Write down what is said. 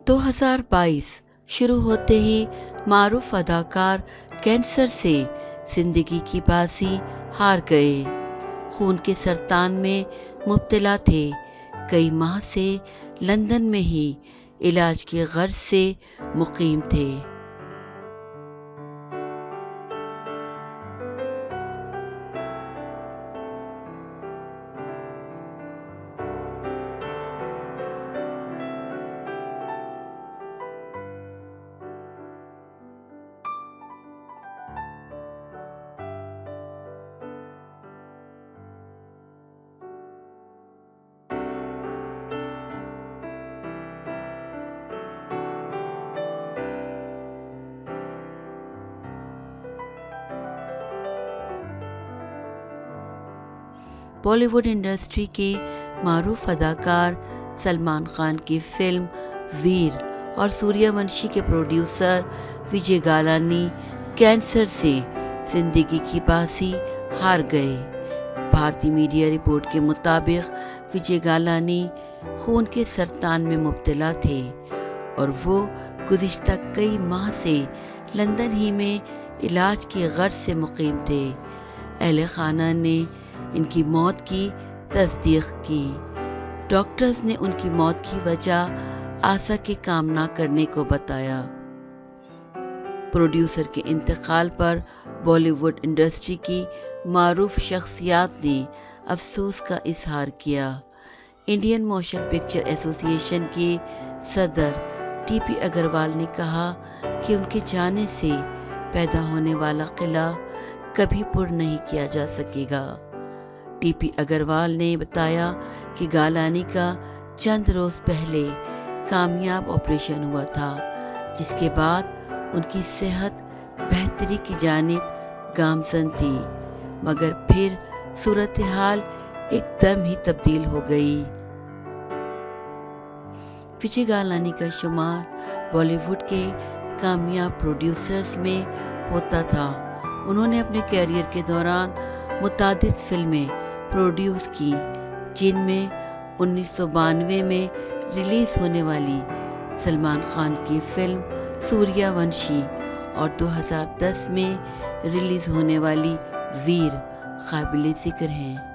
2022 شروع ہوتے ہی معروف اداکار کینسر سے زندگی کی بازی ہار گئے۔ خون کے سرطان میں مبتلا تھے۔ کئی ماہ سے لندن میں ہی علاج کی غرض سے مقیم تھے۔ بالی ووڈ انڈسٹری کے معروف اداکار سلمان خان کی فلم ویر اور سوریہ ونشی کے پروڈیوسر وجے گالانی کینسر سے زندگی کی بازی ہار گئے۔ بھارتی میڈیا رپورٹ کے مطابق وجے گالانی خون کے سرطان میں مبتلا تھے اور وہ گزشتہ کئی ماہ سے لندن ہی میں علاج کی غرض سے مقیم تھے۔ اہل خانہ نے ان کی موت کی تصدیق کی۔ ڈاکٹرز نے ان کی موت کی وجہ عصا کے کام نہ کرنے کو بتایا۔ پروڈیوسر کے انتقال پر بالی ووڈ انڈسٹری کی معروف شخصیات نے افسوس کا اظہار کیا۔ انڈین موشن پکچر ایسوسی ایشن کے صدر ٹی پی اگروال نے کہا کہ ان کے جانے سے پیدا ہونے والا قلعہ کبھی پر نہیں کیا جا سکے گا۔ ٹی پی اگروال نے بتایا کہ گالانی کا چند روز پہلے کامیاب آپریشن ہوا تھا، جس کے بعد ان کی صحت بہتری کی جانب گامزن تھی، مگر پھر صورتحال ایک دم ہی تبدیل ہو گئی۔ وجے گالانی کا شمار بالی ووڈ کے کامیاب پروڈیوسرز میں ہوتا تھا۔ انہوں نے اپنے کیریئر کے دوران متعدد فلمیں پروڈیوس کی، جن میں 1992 میں ریلیز ہونے والی سلمان خان کی فلم سوریہ ونشی اور 2010 میں ریلیز ہونے والی ویر قابل ذکر ہیں۔